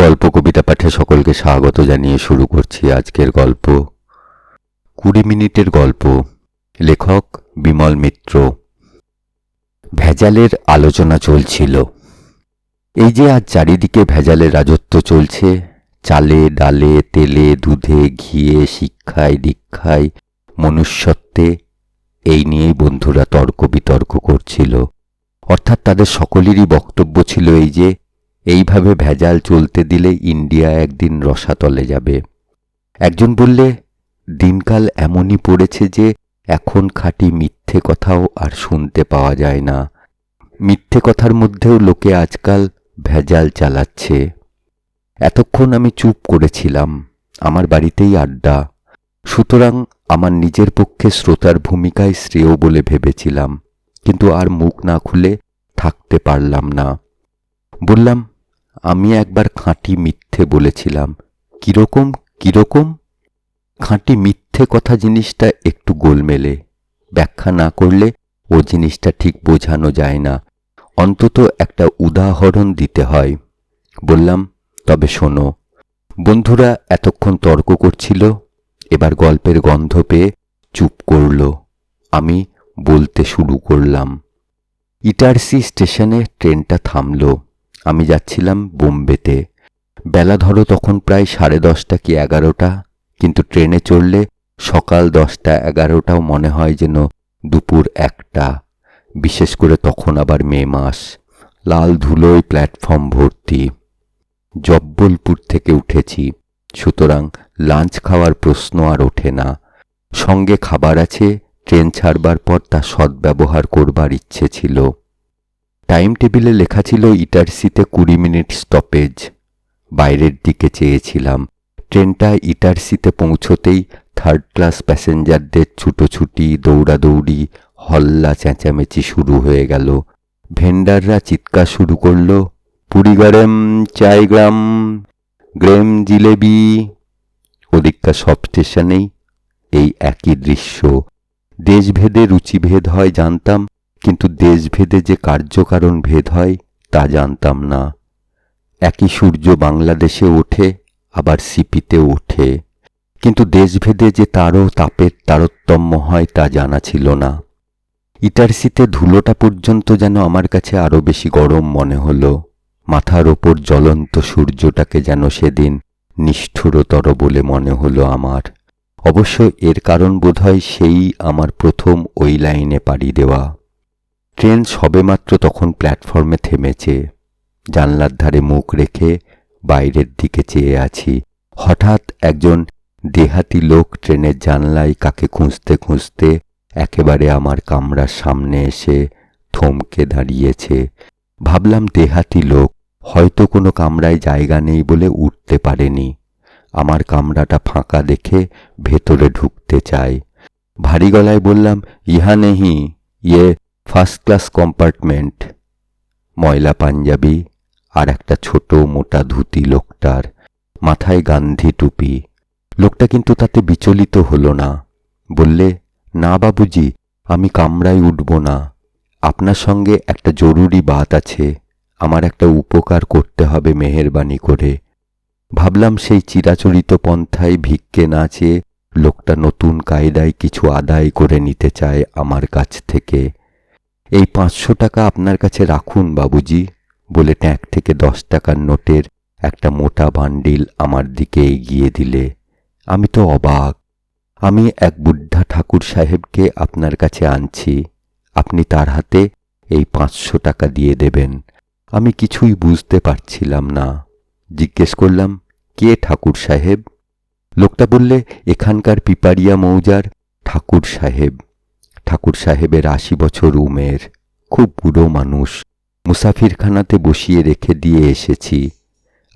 গল্প কবিতা পাঠে সকলকে স্বাগত জানিয়ে শুরু করছি আজকের গল্প। 20 মিনিটের গল্প। লেখক বিমল মিত্র। ভেজালের আলোচনা চলছিল। এই যে আজ চারিদিকে ভেজালের রাজত্ব চলছে, চালে ডালে তেলে দুধে ঘিয়ে শিক্ষায় দীক্ষায় মনুষ্যত্বে, এই নিয়েই বন্ধুরা তর্ক বিতর্ক করছিল। অর্থাৎ তাদের সকলেরই বক্তব্য ছিল এই যে এইভাবে ভেজাল চলতে দিলে ইন্ডিয়া একদিন রসাতলে যাবে। একজন বললে, দিনকাল এমনই পড়েছে যে এখন খাঁটি মিথ্যে কথাও আর শুনতে পাওয়া যায় না। মিথ্যে কথার মধ্যেও লোকে আজকাল ভেজাল চালাচ্ছে। এতক্ষণ আমি চুপ করেছিলাম, আমার বাড়িতেই আড্ডা, সুতরাং আমার নিজের পক্ষে শ্রোতার ভূমিকায় শ্রেয় বলে ভেবেছিলাম, কিন্তু আর মুখ না খুলে থাকতে পারলাম না। বললাম, আমি একবার খাঁটি মিথ্যে বলেছিলাম। কিরকম কিরকম? খাঁটি মিথ্যে কথা জিনিসটা একটু গোলমেলে, ব্যাখ্যা না করলে ও জিনিসটা ঠিক বোঝানো যায় না, অন্তত একটা উদাহরণ দিতে হয়। বললাম, তবে শোনো। বন্ধুরা এতক্ষণ তর্ক করছিল, এবার গল্পের গন্ধ পেয়ে চুপ করল। আমি বলতে শুরু করলাম। ইটারসি স্টেশনে ট্রেনটা থামল। আমি যাচ্ছিলাম বোম্বেতে। বেলা ধরো তখন প্রায় 10:30 কি 11টা, কিন্তু ট্রেনে চড়লে সকাল 10টা 11টাও মনে হয় যেন দুপুর 1টা। বিশেষ করে তখন আবার মে মাস, লাল ধুলোয় প্ল্যাটফর্ম ভর্তি। জব্বলপুর থেকে উঠেছি, সুতরাং লাঞ্চ খাওয়ার প্রশ্ন আর ওঠে না। সঙ্গে খাবার আছে, ট্রেন ছাড়বার পর তা সদ্ব্যবহার করবার ইচ্ছে ছিল। টাইম টেবিলে লেখা ছিল ইটারসিতে 20 মিনিট স্টপেজ। বাইরের দিকে চেয়েছিলাম। ট্রেনটা ইটারসিতে পৌঁছতেই থার্ড ক্লাস প্যাসেঞ্জারদের ছুটোছুটি, দৌড়াদৌড়ি, হল্লা চেঁচামেচি শুরু হয়ে গেল। ভেন্ডাররা চিৎকার শুরু করল, পুরি গরম, চাই গ্রাম, গ্রেম জিলেবি। ওদিককার সব স্টেশনেই এই একই দৃশ্য। দেশভেদে রুচিভেদ হয় জানতাম, কিন্তু দেশভেদে যে কার্যকারণ ভেদ হয় তা জানতাম না। একই সূর্য বাংলাদেশে ওঠে, আবার সিপিতে ওঠে, কিন্তু দেশভেদে যে তারও তাপের তারতম্য হয় তা জানা ছিল না। ইটারসিতে ধুলোটা পর্যন্ত যেন আমার কাছে আরো বেশি গরম মনে হলো। মাথার ওপর জ্বলন্ত সূর্যটাকে যেন সেদিন নিষ্ঠুরতর বলে মনে হলো আমার। অবশ্য এর কারণ বোধহয় সেই আমার প্রথম ওই লাইনে পাড়ি দেওয়া। ট্রেন সবেমাত্র তখন প্ল্যাটফর্মে থেমেছে। জানলার ধারে মুখ রেখে বাইরের দিকে চেয়ে আছি। হঠাৎ একজন দেহাতি লোক ট্রেনের জানলায় কাকে খুঁজতে খুঁজতে একেবারে আমার কামরার সামনে এসে থমকে দাঁড়িয়েছে। ভাবলাম দেহাতি লোক, হয়তো কোনো কামরায় জায়গা নেই বলে উঠতে পারেনি। আমার কামরাটা ফাঁকা দেখে ভেতরে ঢুকতে চায়। ভারী গলায় বললাম, ইহা নেহি, ইয়ে ফার্স্ট ক্লাস কম্পার্টমেন্ট। ময়লা পাঞ্জাবি আর একটা ছোট মোটা ধুতি লোকটার, মাথায় গান্ধী টুপি। লোকটা কিন্তু তাতে বিচলিত হলো না। বললে, না বাবুজি, আমি কামরায় উঠব না। আপনার সঙ্গে একটা জরুরি বাত আছে, আমার একটা উপকার করতে হবে মেহেরবানি করে। ভাবলাম সেই চিরাচরিত পন্থায় ভিক্ষে না চেয়ে লোকটা নতুন কায়দায় কিছু আদায় করে নিতে চায় আমার কাছ থেকে। এই 500 টাকা আপনার কাছে রাখুন বাবুজি, বলে ট্যাঙ্ক থেকে 10 টাকার নোটের একটা মোটা বান্ডিল আমার দিকে এগিয়ে দিলে। আমি তো অবাক। আমি এক বুদ্ধা ঠাকুর সাহেবকে আপনার কাছে আনছি, আপনি তার হাতে এই 500 টাকা দিয়ে দেবেন। আমি কিছুই বুঝতে পারছিলাম না। জিজ্ঞেস করলাম, কে ঠাকুর সাহেব? লোকটা বললে, এখানকার পিপারিয়া মৌজার ঠাকুর সাহেব। ঠাকুর সাহেবের 80 বছর উমের, খুব বুড়ো মানুষ। মুসাফিরখানাতে বসিয়ে রেখে দিয়ে এসেছি।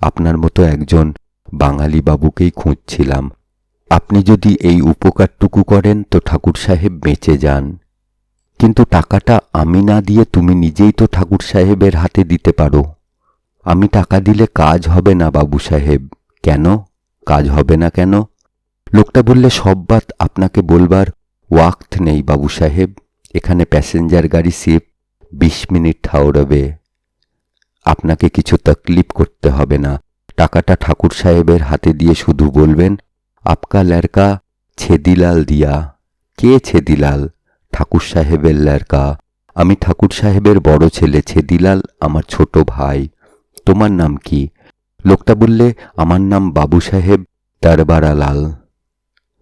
আপনার মতো একজন বাঙালি বাবুকেই খুঁজছিলাম। আপনি যদি এই উপকারটুকু করেন তো ঠাকুর সাহেব বেঁচে যান। কিন্তু টাকাটা আমি না দিয়ে তুমি নিজেই তো ঠাকুর সাহেবের হাতে দিতে পারো। আমি টাকা দিলে কাজ হবে না বাবু সাহেব। কেন কাজ হবে না কেন? লোকটা বললে, সব বাত আপনাকে বলবার ওয়াক্ত নেই বাবু সাহেব। এখানে প্যাসেঞ্জার গাড়ি সির্ফ 20 মিনিট হাওড়াবে। আপনাকে কিছু তকলিফ করতে হবে না। টাকাটা ঠাকুর সাহেবের হাতে দিয়ে শুধু বলবেন, আপকা লড়কা ছেদিলাল দিয়া। কে ছেদিলাল? ঠাকুর সাহেবের লড়কা। আমি ঠাকুর সাহেবের বড় ছেলে, ছেদিলাল আমার ছোট ভাই। তোমার নাম কি? লোকটা বললে, আমার নাম বাবু সাহেব দরবারালাল।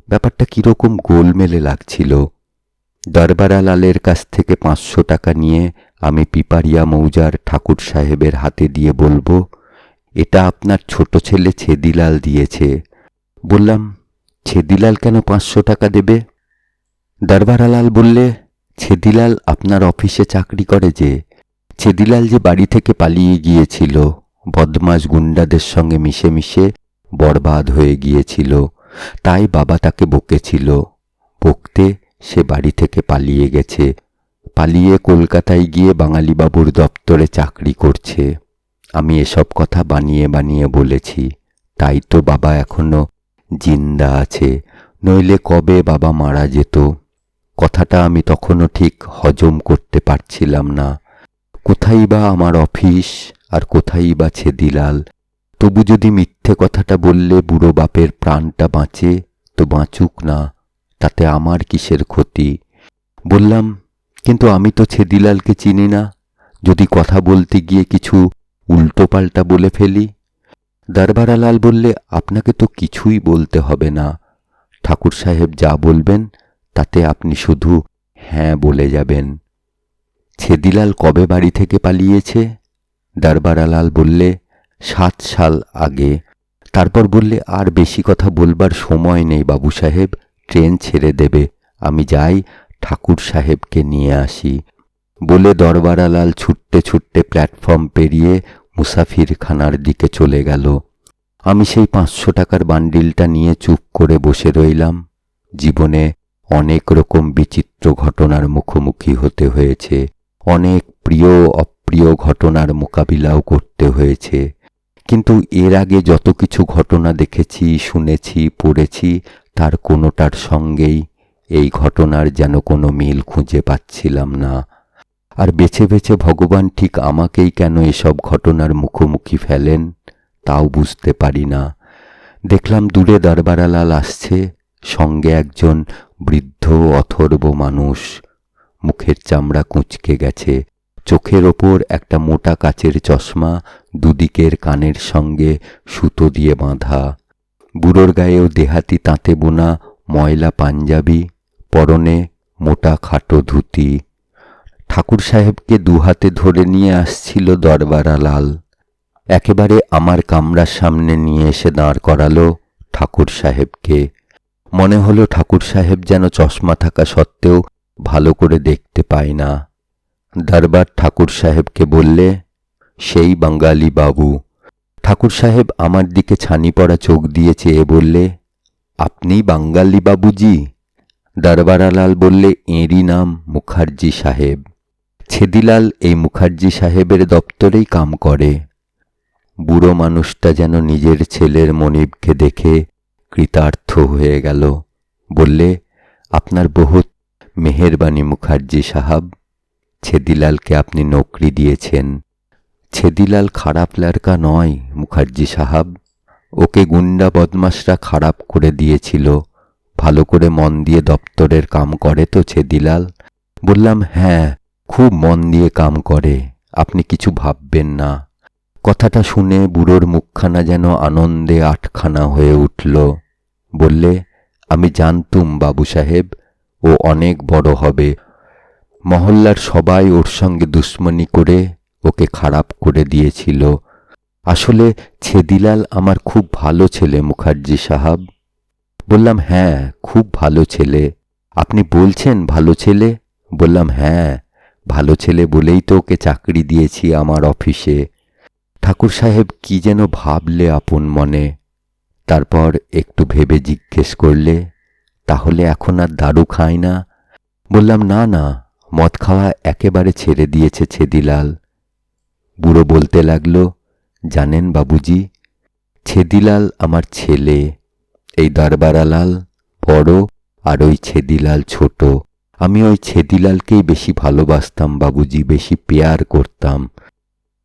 ব্যাপারটা কিরকম গোলমেলে লাগছিল। দরবারালালের কাছ থেকে 500 টাকা নিয়ে আমি পিপারিয়া মৌজার ঠাকুর সাহেবের হাতে দিয়ে বলবো, এটা আপনার ছোট ছেলে ছেদিলাল দিয়েছে। বললাম, ছেদিলাল কেন 500 টাকা দেবে? দরবারালাল বললে, ছেদিলাল আপনার অফিসে চাকরি করে যে। ছেদিলাল যে বাড়ি থেকে পালিয়ে গিয়েছিল, বদমাশ গুন্ডাদের সঙ্গে মিশে মিশে বরবাদ হয়ে গিয়েছিল, তাই বাবা তাকে বকেছিল। বকতে সে বাড়ি থেকে পালিয়ে গেছে। পালিয়ে কলকাতায় গিয়ে বাঙালি বাবুর দপ্তরে চাকরি করছে। আমি এসব কথা বানিয়ে বানিয়ে বলেছি, তাই তো বাবা এখনো জিন্দা আছে, নইলে কবে বাবা মারা যেত। কথাটা আমি তখনও ঠিক হজম করতে পারছিলাম না। কোথায় বা আমার অফিস আর কোথায় বা ছেদিলাল? তবু যদি মিথ্যে কথাটা বললে বুড়ো বাপের প্রাণটা বাঁচে তো বাঁচুক না, তাতে আমার কিসের ক্ষতি? বললাম, কিন্তু আমি তো ছেদিলালকে চিনি না, যদি কথা বলতে গিয়ে কিছু উল্টোপাল্টা বলে ফেলি। দরবারালাল বললে, আপনাকে তো কিছুই বলতে হবে না। ঠাকুর সাহেব যা বলবেন তাতে আপনি শুধু হ্যাঁ বলে যাবেন। ছেদিলাল কবে বাড়ি থেকে পালিয়েছে? দরবারালাল বললে, 7 সাল আগে। তারপর বললে, আর বেশি কথা বলবার সময় নেই বাবু সাহেব, ট্রেন ছেড়ে দেবে, আমি যাই ঠাকুর সাহেবকে নিয়ে আসি। বলে দরবারালাল ছুটতে ছুটতে প্ল্যাটফর্ম পেরিয়ে মুসাফিরখানার দিকে চলে গেল। আমি সেই 500 টাকার বান্ডিলটা নিয়ে চুপ করে বসে রইলাম। জীবনে অনেক রকম বিচিত্র ঘটনার মুখোমুখি হতে হয়েছে, অনেক প্রিয় অপ্রিয় ঘটনার মোকাবিলাও করতে হয়েছে, কিন্তু এর আগে যত কিছু ঘটনা দেখেছি, শুনেছি, পড়েছি, তার কোনোটার সঙ্গেই এই ঘটনার যেন কোনো মিল খুঁজে পাচ্ছিলাম না। আর বেছে বেছে ভগবান ঠিক আমাকেই কেন এসব ঘটনার মুখোমুখি ফেলেন তাও বুঝতে পারি না। দেখলাম দূরে দরবারালাল আসছে, সঙ্গে একজন বৃদ্ধ অথর্ব মানুষ। মুখের চামড়া কুঁচকে গেছে, চোখের ওপর একটা মোটা কাচের চশমা, দুদিকের কানের সঙ্গে সুতো দিয়ে বাঁধা। বুড়োর গায়েও দেহাতি তাঁতে বোনা ময়লা পাঞ্জাবি, পরনে মোটা খাটো ধুতি। ঠাকুর সাহেবকে দুহাতে ধরে নিয়ে আসছিল দরবারালাল। একেবারে আমার কামরার সামনে নিয়ে এসে দাঁড় করালো ঠাকুর সাহেবকে। মনে হলো ঠাকুর সাহেব যেন চশমা থাকা সত্ত্বেও ভালো করে দেখতে পায় না। দরবার ঠাকুর সাহেবকে বললে, সেই বাঙালি বাবু। ঠাকুর সাহেব আমার দিকে ছানি পড়া চোখ দিয়ে চেয়ে বললে, আপনি বাঙালি বাবুজি? দরবারালাল বললে, এঁরই নাম মুখার্জি সাহেব। ছেদিলাল এই মুখার্জি সাহেবের দপ্তরেই কাম করে। বুড়ো মানুষটা যেন নিজের ছেলের মনিবকে দেখে কৃতার্থ হয়ে গেল। বললে, আপনার বহুত মেহেরবানি মুখার্জি সাহাব, ছেদিলালকে আপনি নৌকরি দিয়েছেন। ছেদিলাল খারাপ লড়কা নয় মুখার্জি সাহাব, ওকে গুন্ডা বদমাশরা খারাপ করে দিয়েছিল। ভালো করে মন দিয়ে দপ্তরের কাম করে তো ছেদিলাল? বললাম, হ্যাঁ, খুব মন দিয়ে কাম করে, আপনি কিছু ভাববেন না। কথাটা শুনে বুড়োর মুখখানা যেন আনন্দে আটখানা হয়ে উঠল। বললে, আমি জানতুম বাবু সাহেব, ও অনেক বড় হবে। মহল্লার সবাই ওর সঙ্গে দুশ্মনী করে ওকে খারাপ করে দিয়েছিল। আসলে ছেদিলাল আমার খুব ভালো ছেলে মুখার্জি সাহাব। বললাম, হ্যাঁ, খুব ভালো ছেলে। আপনি বলছেন ভালো ছেলে? বললাম, হ্যাঁ, ভালো ছেলে বলেই তো ওকে চাকরি দিয়েছি আমার অফিসে। ঠাকুর সাহেব কি যেন ভাবলে আপন মনে। তারপর একটু ভেবে জিজ্ঞেস করলে, তাহলে এখন আর দারু খায় না? বললাম, না না, মদ খাওয়া একেবারে ছেড়ে দিয়েছে ছেদিলাল। বুড়ো বলতে লাগলো, জানেন বাবুজি, ছেদিলাল আমার ছেলে। এই দরবারালাল বড় আর ওই ছেদিলাল ছোট। আমি ওই ছেদিলালকেই বেশি ভালোবাসতাম বাবুজি, বেশি পেয়ার করতাম।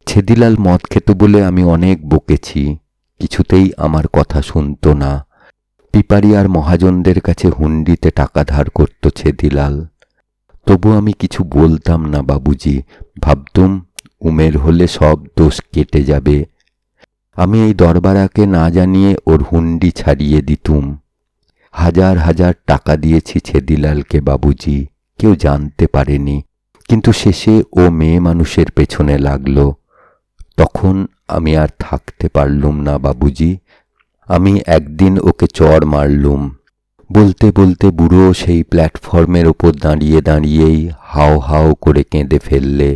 ছেদিলাল মদ খেত বলে আমি অনেক বকেছি, কিছুতেই আমার কথা শুনত না। পিপারিয়ার মহাজনদের কাছে হুন্ডিতে টাকা ধার করত ছেদিলাল। তবু আমি কিছু বলতাম না বাবুজি, ভাবতুম উমের হলে সব দোষ কেটে যাবে। আমি এই দরবারাকে না জানিয়ে ওর হুন্ডি ছাড়িয়ে দিতুম। হাজার হাজার টাকা দিয়েছি ছেদিলালকে বাবুজি, কেউ জানতে পারেনি। কিন্তু শেষে ও মেয়ে মানুষের পেছনে লাগলো। তখন আমি আর থাকতে পারলুম না বাবুজি। আমি একদিন ওকে চড় মারলুম। বলতে বলতে বুড়ো সেই প্ল্যাটফর্মের ওপর দাঁড়িয়ে দাঁড়িয়েই হাও হাও করে কেঁদে ফেললে।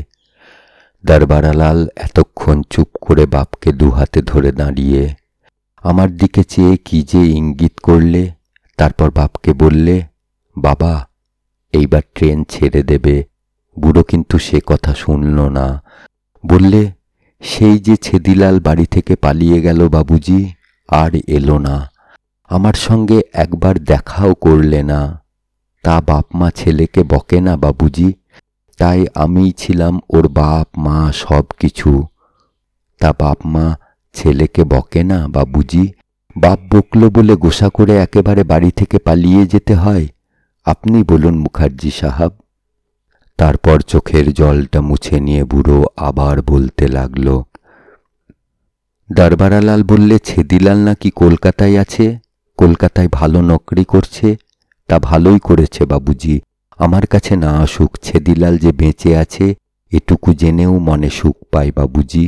দরবারালাল এতক্ষণ চুপ করে বাপকে দুহাতে ধরে দাঁড়িয়ে আমার দিকে চেয়ে কি যে ইঙ্গিত করলে। তারপর বাপকে বললে, বাবা এইবার ট্রেন ছেড়ে দেবে। বুড়ো কিন্তু সে কথা শুনল না। বললে, সেই যে ছেদিলাল বাড়ি থেকে পালিয়ে গেল বাবুজি, আর এলো না। আমার সঙ্গে একবার দেখাও করলে না। তা বাপ মা ছেলেকে বকে না বাবুজি? তাই আমিই ছিলাম ওর বাপ মা সব কিছু। তা বাপ মা ছেলেকে বকে না বাবুজি? বাপ বকল বলে গোসা করে একেবারে বাড়ি থেকে পালিয়ে যেতে হয়? আপনি বলুন মুখার্জি সাহাব। তারপর চোখের জলটা মুছে নিয়ে বুড়ো আবার বলতে লাগল। দরবারালাল বললে, ছেদিলাল নাকি কলকাতায় আছে, কলকাতায় ভালো নকরি করছে। তা ভালোই করেছে বাবুজি, আমার কাছে না আসুক, ছেদিলাল যে বেঁচে আছে এটুকু জেনেও মনে সুখ পায় বাবুজি।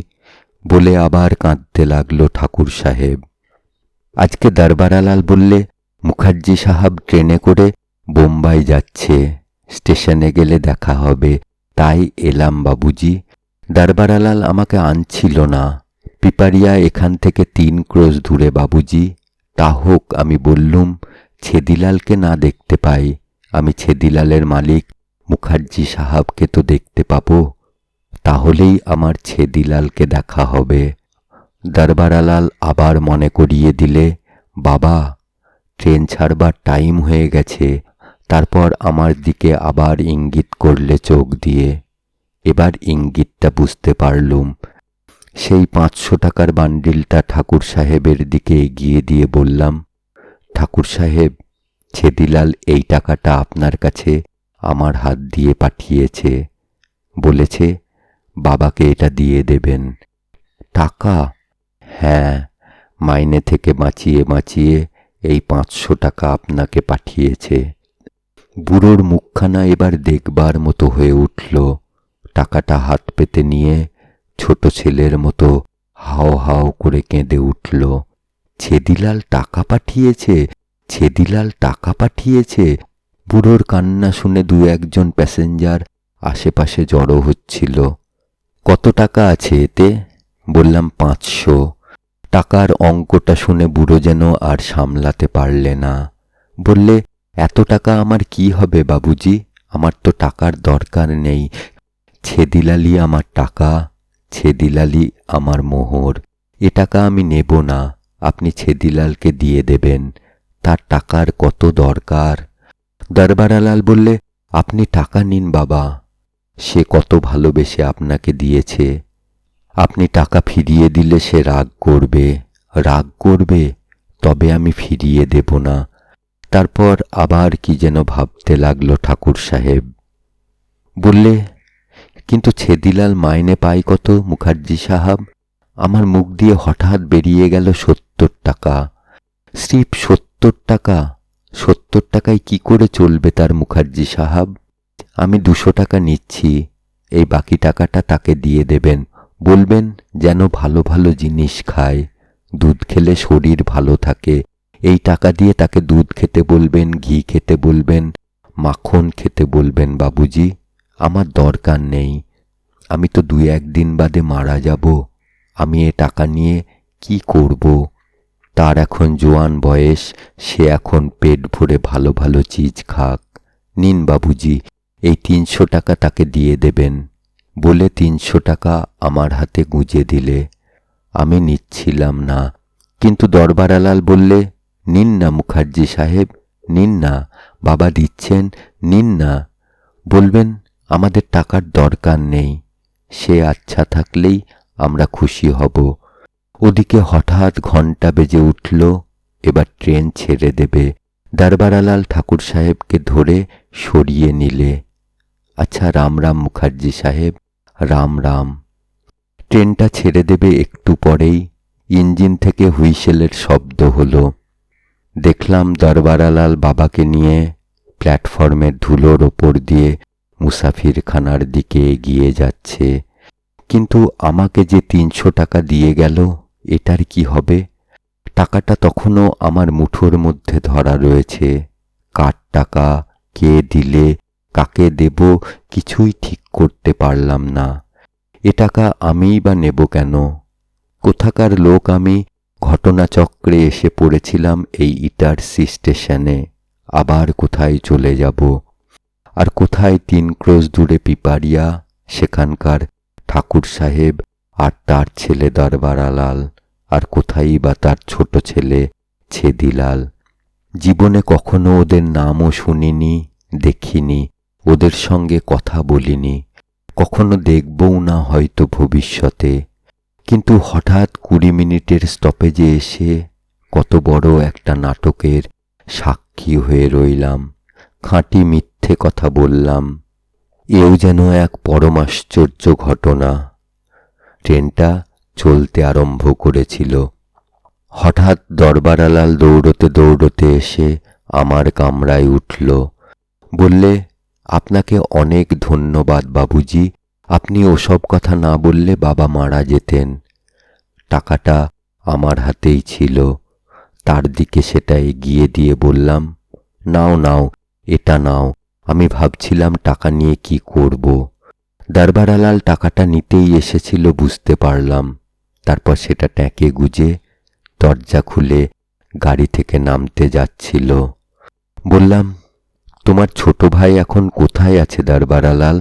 বলে আবার কাঁদতে লাগলো ঠাকুর সাহেব। আজকে দরবারালাল বললে, মুখার্জি সাহাব ট্রেনে করে বোম্বাই যাচ্ছে, স্টেশনে গেলে দেখা হবে, তাই এলাম বাবুজি। দরবারালাল আমাকে আনছিল না। পিপারিয়া এখান থেকে 3 ক্রোশ দূরে বাবুজি। তা হোক, আমি বললুম, ছেদিলালকে না দেখতে পাই, আমি ছেদিলালের মালিক মুখার্জি সাহাবকে তো দেখতে পাবো, তাহলেই আমার ছেদিলালকে দেখা হবে। দরবারালাল আবার মনে করিয়ে দিলে, বাবা ট্রেন ছাড়বার টাইম হয়ে গেছে। তারপর আমার দিকে আবার ইঙ্গিত করলে চোখ দিয়ে। এবার ইঙ্গিতটা বুঝতে পারলুম। সেই 500 টাকার বান্ডিলটা ঠাকুর সাহেবের দিকে এগিয়ে দিয়ে বললাম, ঠাকুর সাহেব, ছেদিলাল এই টাকাটা আপনার কাছে আমার হাত দিয়ে পাঠিয়েছে। বলেছে বাবাকে এটা দিয়ে দেবেন। টাকা? হ্যাঁ, মাইনে থেকে বাঁচিয়ে বাঁচিয়ে এই 500 টাকা আপনাকে পাঠিয়েছে। বুড়োর মুখখানা এবার দেখবার মতো হয়ে উঠল। টাকাটা হাত পেতে নিয়ে ছোট ছেলের মতো হাও হাও করে কেঁদে উঠল। ছেদিলাল টাকা পাঠিয়েছে, ছেদিলাল টাকা পাঠিয়েছে। বুড়োর কান্না শুনে 2-1 প্যাসেঞ্জার আশেপাশে জড়ো হচ্ছিল। কত টাকা আছে এতে? বললাম 500। টাকার অঙ্কটা শুনে বুড়ো যেন আর সামলাতে পারলে না। বললে, এত টাকা আমার কি হবে বাবুজি? আমার তো টাকার দরকার নেই। ছেদিলালই আমার টাকা, ছেদিলালই আমার মোহর। এ টাকা আমি নেব না, আপনি ছেদিলালকে দিয়ে দেবেন। তার টাকার কত দরকার। দরবারালাল বললে, আপনি টাকা নিন বাবা, সে কত ভালোবেসে আপনাকে দিয়েছে। আপনি টাকা ফিরিয়ে দিলে সে রাগ করবে, রাগ করবে, তবে আমি ফিরিয়ে দেব না। তারপর আবার কি যেন ভাবতে লাগলো ঠাকুর সাহেব। বললে, কিন্তু ছেদিলাল মাইনে পায় কত মুখার্জি সাহাব? আমার মুখ দিয়ে হঠাৎ বেরিয়ে গেল 70 টাকা। স্রেফ 70 টাকা? 70 টাকায় কি করে চলবে তার মুখার্জি সাহাব? আমি 200 টাকা নিচ্ছি, এই বাকি টাকাটা তাকে দিয়ে দেবেন। বলবেন যেন ভালো ভালো জিনিস খায়, দুধ খেলে শরীর ভালো থাকে। এই টাকা দিয়ে তাকে দুধ খেতে বলবেন, ঘি খেতে বলবেন, মাখন খেতে বলবেন বাবুজি। আমার দরকার নেই, আমি তো 2-1 দিন বাদে মারা যাব। আমি এ টাকা নিয়ে কি করব? তার এখন জোয়ান বয়স, সে এখন পেট ভরে ভালো ভালো চিজ খাক। নিন বাবুজি, এই 300 টাকা তাকে দিয়ে দেবেন। বলে 300 টাকা আমার হাতে গুঁজে দিলে। আমি নিচ্ছিলাম না, কিন্তু দরবারালাল বললে, নিন না মুখার্জি সাহেব, নিন না, বাবা দিচ্ছেন, নিন না। বলবেন আমাদের টাকার দরকার নেই, সে আচ্ছা থাকলেই আমরা খুশি হব। ওদিকে হঠাৎ ঘণ্টা বেজে উঠল, এবার ট্রেন ছেড়ে দেবে। দরবারালাল ঠাকুর সাহেবকে ধরে সরিয়ে নিলে। আচ্ছা, রাম রাম মুখার্জি সাহেব, রাম রাম। ট্রেনটা ছেড়ে দেবে একটু পরেই ইঞ্জিন থেকে হুইসেলের শব্দ হলো। দেখলাম দরবারালাল বাবাকে নিয়ে প্ল্যাটফর্মের ধুলোর ওপর দিয়ে মুসাফিরখানার দিকে এগিয়ে যাচ্ছে। কিন্তু আমাকে যে 300 টাকা দিয়ে গেল, এটার কি হবে? টাকাটা তখনও আমার মুঠোর মধ্যে ধরা রয়েছে। কার টাকা, কে দিলে, কাকে দেব, কিছুই ঠিক করতে পারলাম না। এ টাকা আমিই বা নেব কেন? কোথাকার লোক আমি? ঘটনাচক্রে এসে পড়েছিলাম এই ইটারসি স্টেশনে। আবার কোথায় চলে যাব? আর কোথায় 3 ক্রোশ দূরে পিপারিয়া, সেখানকার ঠাকুর সাহেব আর তার ছেলে দরবারালাল, আর কোথায়ই বা তার ছোট ছেলে ছেদিলাল। জীবনে কখনো ওদের নামও শুনিনি, দেখিনি, ওদের সঙ্গে কথা বলিনি, কখনো দেখবও না হয়তো ভবিষ্যতে। কিন্তু হঠাৎ 20 মিনিটের স্টপেজে এসে কত বড় একটা নাটকের সাক্ষী হয়ে রইলাম। খাঁটি মিথ্যে কথা বললাম। এও যেন এক পরমাশ্চর্য ঘটনা। ট্রেনটা চলতে আরম্ভ করেছিল। হঠাৎ দরবারালাল দৌড়তে দৌড়তে এসে আমার কামরায় উঠল। বললে, আপনাকে অনেক ধন্যবাদ বাবুজি, আপনি ওসব কথা না বললে বাবা মারা যেতেন। টাকাটা আমার হাতেই ছিল। তার দিকে সেটা এগিয়ে দিয়ে বললাম, নাও নাও, এটা নাও। আমি ভাবছিলাম টাকা নিয়ে কি করব। দরবারালাল টাকাটা নিতেই এসেছিল বুঝতে পারলাম। তারপর সেটা ট্যাঁকে গুজে দরজা খুলে গাড়ি থেকে নামতে যাচ্ছিল। বললাম, তোমার ছোট ভাই এখন কোথায় আছে দরবারালাল?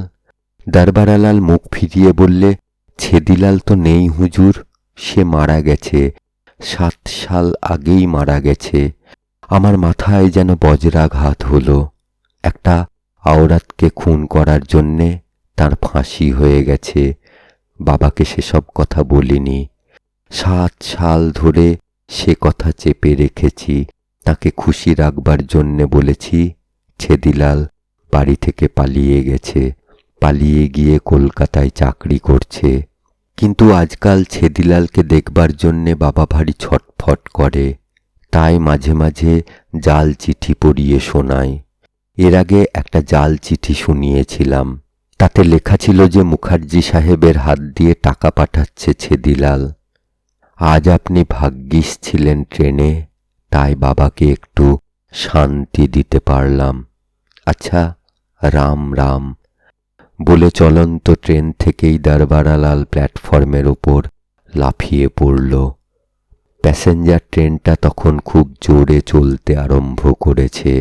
দরবারালাল মুখ ফিরিয়ে বললে, ছেদিলাল তো নেই হুজুর, সে মারা গেছে। 7 সাল আগেই মারা গেছে। আমার মাথায় যেন বজ্রাঘাত হলো। একটা আওরাতকে খুন করার জন্যে তার ফাঁসি হয়ে গেছে। বাবাকে সেসব কথা বলিনি। 7 সাল ধরে সে কথা চেপে রেখেছি। তাকে খুশি রাখবার জন্যে বলেছি, ছেদিলাল বাড়ি থেকে পালিয়ে গেছে, পালিয়ে গিয়ে কলকাতায় চাকরি করছে। কিন্তু আজকাল ছেদিলালকে দেখবার জন্যে বাবা ভারী ছটফট করে। তাই মাঝে মাঝে জাল চিঠি পড়িয়ে শোনায়। এর আগে একটা জাল চিঠি শুনিয়েছিলাম। তাতে লেখা ছিল যে মুখার্জি সাহেবের হাত দিয়ে টাকা পাঠাচ্ছে ছেদিলাল। আজ আপনি ভাগ্যিস ছিলেন ট্রেনে, তাই বাবাকে একটু শান্তি দিতে পারলাম। আচ্ছা, রাম রাম। বলে চলন্ত ট্রেন থেকেই দরবারালাল প্ল্যাটফর্মের ওপর লাফিয়ে পড়ল। প্যাসেঞ্জার ট্রেনটা তখন খুব জোরে চলতে আরম্ভ করেছে।